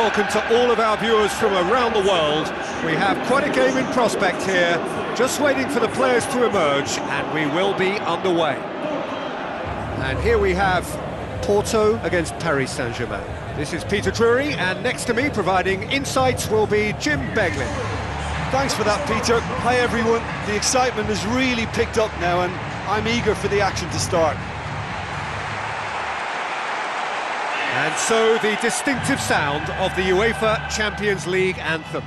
welcome to all of our viewers from around the world. We have quite a game in prospect here, just waiting for the players to emerge, and we will be underway. And here we have Porto against Paris Saint-Germain. This is Peter Drury, and next to me providing insights will be Jim Beglin. Thanks for that, Peter. Hi everyone. The excitement has really picked up now and I'm eager for the action to start. And so the distinctive sound of the UEFA Champions League anthem.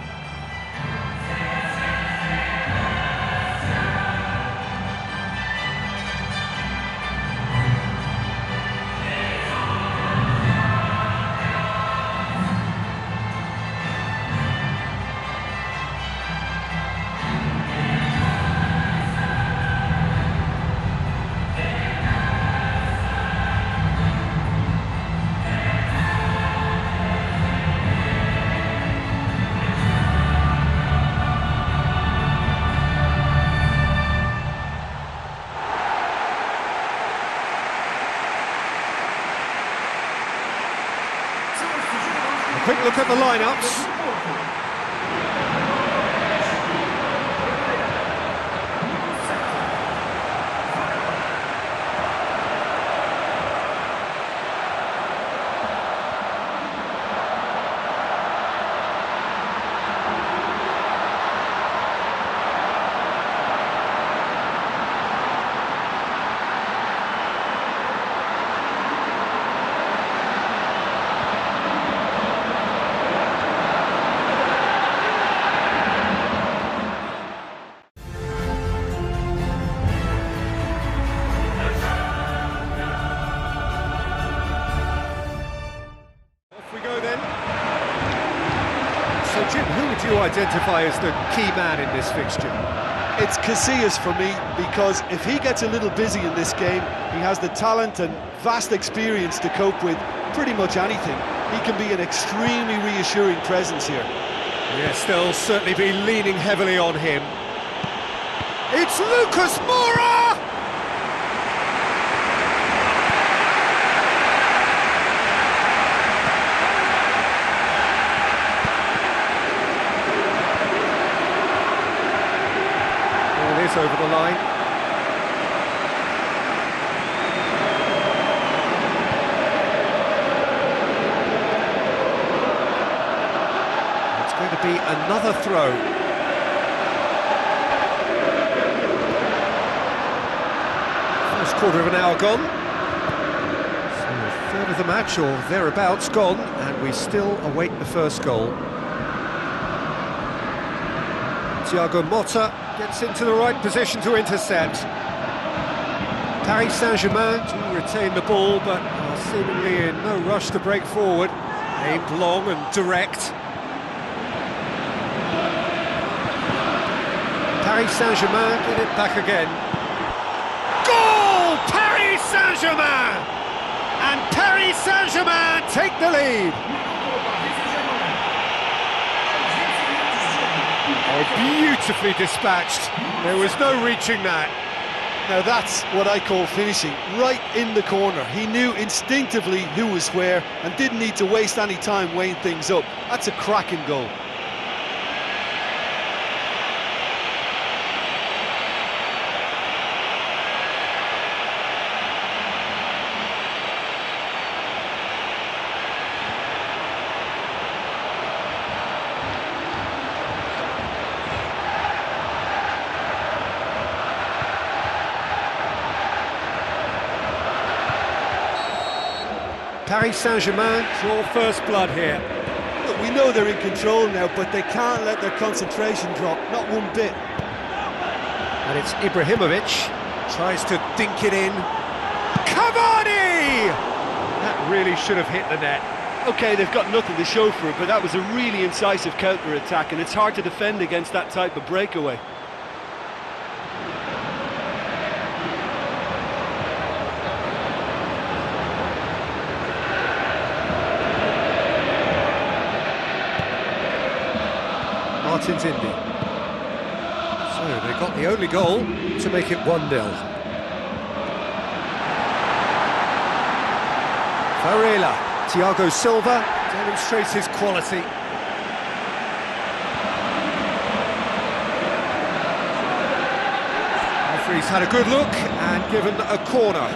Quick look at the lineups. So Jim, who would you identify as the key man in this fixture? It's Casillas for me, because if he gets a little busy in this game, he has the talent and vast experience to cope with pretty much anything. He can be an extremely reassuring presence here. Yes, they'll certainly be leaning heavily on him. It's Lucas Moura! Over the line. It's going to be another throw. First quarter of an hour gone. So a third of the match or thereabouts gone, and we still await the first goal. Thiago Motta gets into the right position to intercept. Paris Saint-Germain do retain the ball, but are seemingly in no rush to break forward. Aimed long and direct. Paris Saint-Germain get it back again. Goal! Paris Saint-Germain! And Paris Saint-Germain take the lead. Oh, beautifully dispatched. There was no reaching that. Now that's what I call finishing, right in the corner. He knew instinctively who was where and didn't need to waste any time weighing things up. That's a cracking goal. Paris Saint-Germain draw first blood here. Look, we know they're in control now, but they can't let their concentration drop, not one bit. And it's Ibrahimovic, tries to dink it in. Cavani! That really should have hit the net. OK, they've got nothing to show for it, but that was a really incisive counter-attack, and it's hard to defend against that type of breakaway. Martin's Indy. So they got the only goal to make it 1-0. Varela, Thiago Silva Demonstrates his quality. Referee's had a good look and given a corner.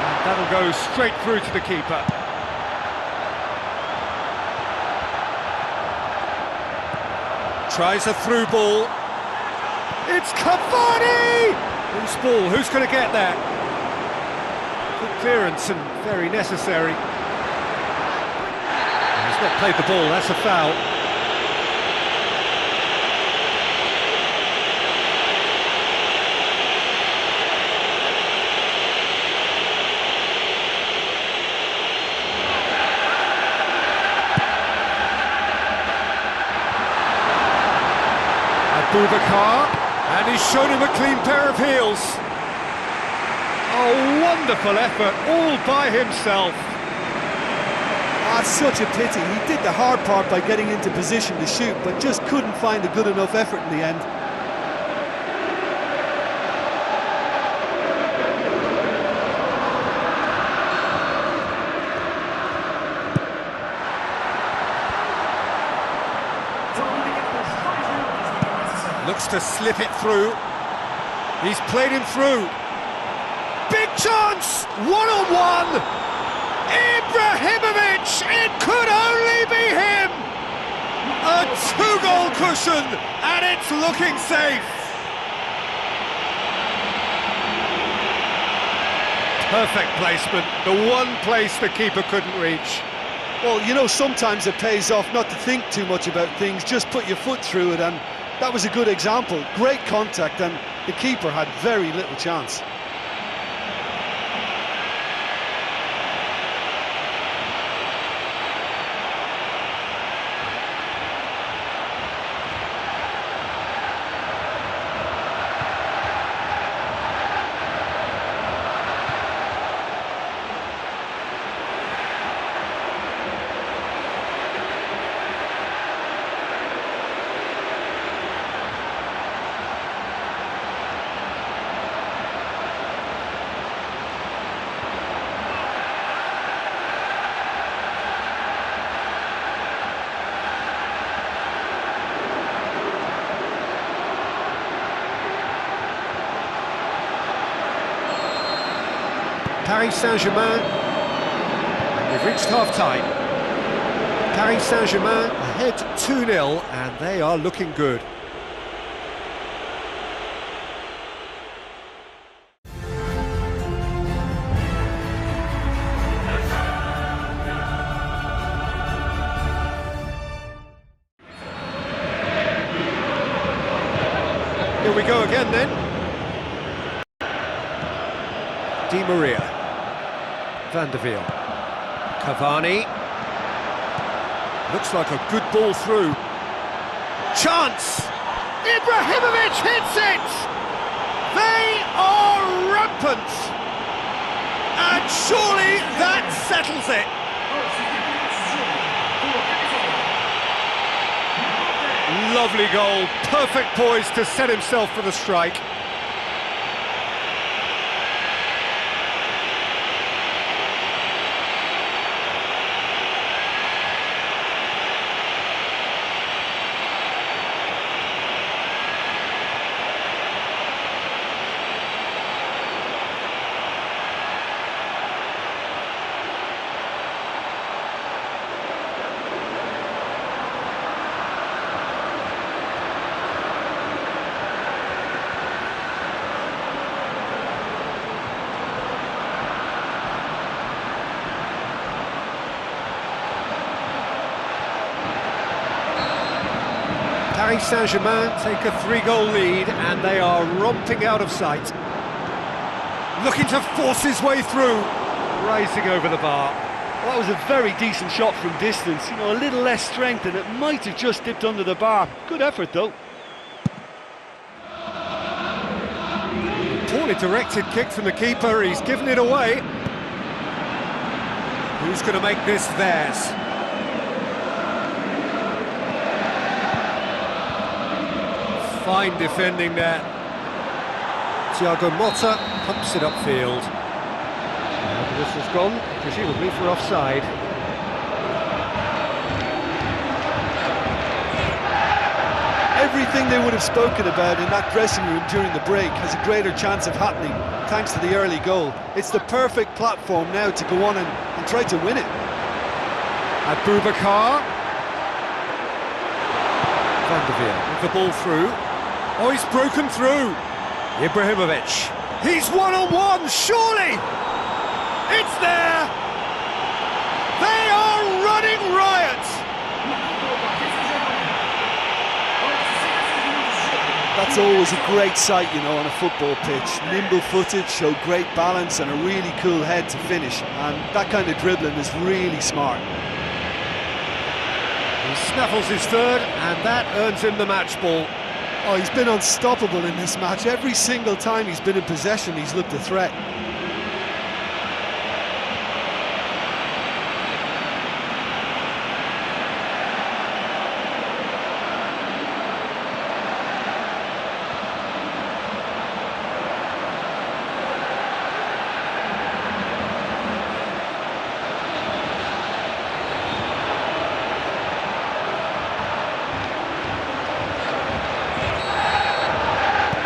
And that'll go straight through to the keeper. Tries a through ball. It's Cavani! Loose ball, who's going to get that? Good clearance and very necessary. He's not played the ball, that's a foul. Boubacar, and he's shown him a clean pair of heels. Oh, wonderful effort, all by himself. Ah, such a pity. He did the hard part by getting into position to shoot, but just couldn't find a good enough effort in the end. Looks to slip it through. He's played him through. Big chance! One-on-one! Ibrahimovic! It could only be him! A two-goal cushion, and it's looking safe. Perfect placement, the one place the keeper couldn't reach. Well, you know, sometimes it pays off not to think too much about things, just put your foot through it, and that was a good example. Great contact, and the keeper had very little chance. Paris Saint-Germain, and they've reached half-time. Paris Saint-Germain ahead 2-0, and they are looking good. Here we go again then. Di Maria. Van der Veer. Cavani. Looks like a good ball through. Chance! Ibrahimovic hits it! They are rampant! And surely that settles it! Lovely goal, perfect poise to set himself for the strike. Paris Saint-Germain take a 3-goal lead and they are romping out of sight. Looking to force his way through, rising over the bar. Well, that was a very decent shot from distance, you know, a little less strength and it might have just dipped under the bar. Good effort though. Poorly directed kick from the keeper, he's given it away. Who's going to make this theirs? Fine defending there. Thiago Motta pumps it upfield. Whistle's gone, presumably for offside. Everything they would have spoken about in that dressing room during the break has a greater chance of happening thanks to the early goal. It's the perfect platform now to go on and try to win it. Abubakar. Van der Veer with the ball through. Oh, he's broken through. Ibrahimovic. He's one-on-one, surely! It's there! They are running riot! That's always a great sight, you know, on a football pitch. Nimble-footed, show great balance and a really cool head to finish. And that kind of dribbling is really smart. He snaffles his third, and that earns him the match ball. Oh, he's been unstoppable in this match. Every single time he's been in possession, he's looked a threat.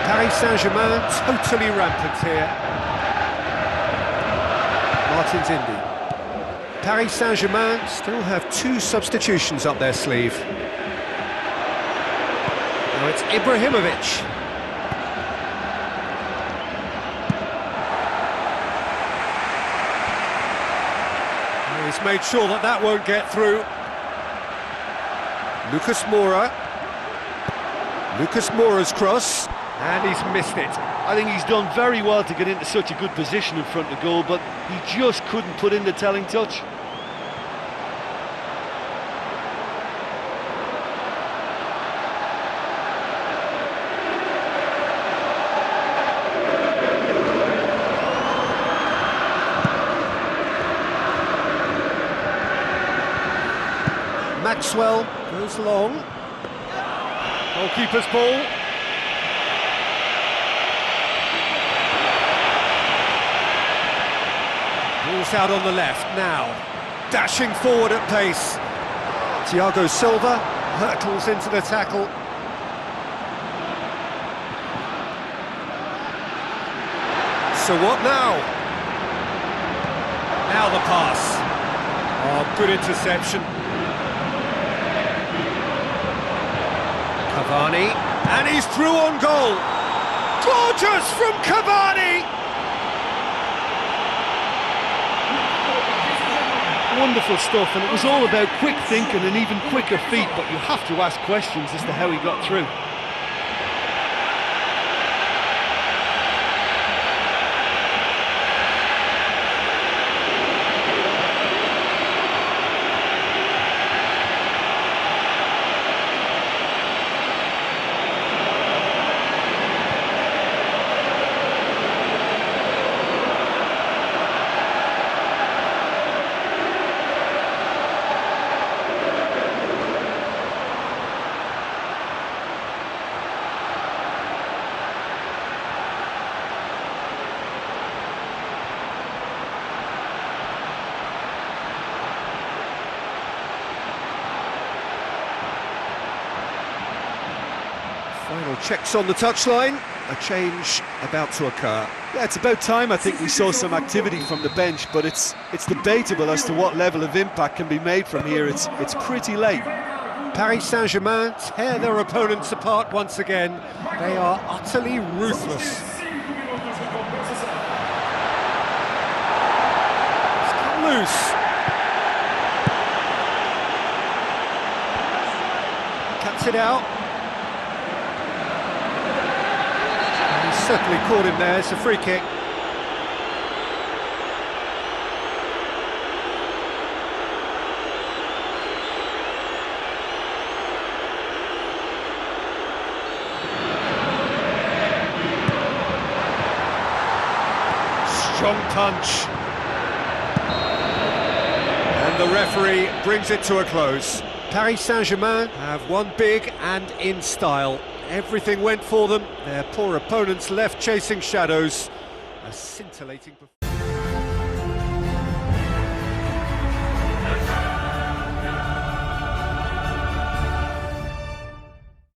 Paris Saint-Germain totally rampant here. Martin's Indy. Paris Saint-Germain still have 2 substitutions up their sleeve. Now it's Ibrahimovic. Oh, he's made sure that that won't get through. Lucas Moura. Lucas Moura's cross. And he's missed it. I think he's done very well to get into such a good position in front of goal, but he just couldn't put in the telling touch. Maxwell goes long. Goalkeeper's ball. Ball's out on the left now, dashing forward at pace. Thiago Silva hurtles into the tackle. So what now? Now the pass. Oh, good interception. Cavani, and he's through on goal. Gorgeous from Cavani! Wonderful stuff, and it was all about quick thinking and even quicker feet, but you have to ask questions as to how he got through. Final checks on the touchline, a change about to occur. Yeah, it's about time I think we saw some activity from the bench, but it's debatable as to what level of impact can be made from here. It's pretty late. Paris Saint-Germain tear their opponents apart once again. They are utterly ruthless. It's come loose. Cuts it out. Certainly caught him there. It's a free kick. Strong punch. And the referee brings it to a close. Paris Saint-Germain have won big and in style. Everything went for them. Their poor opponents left chasing shadows. A scintillating performance.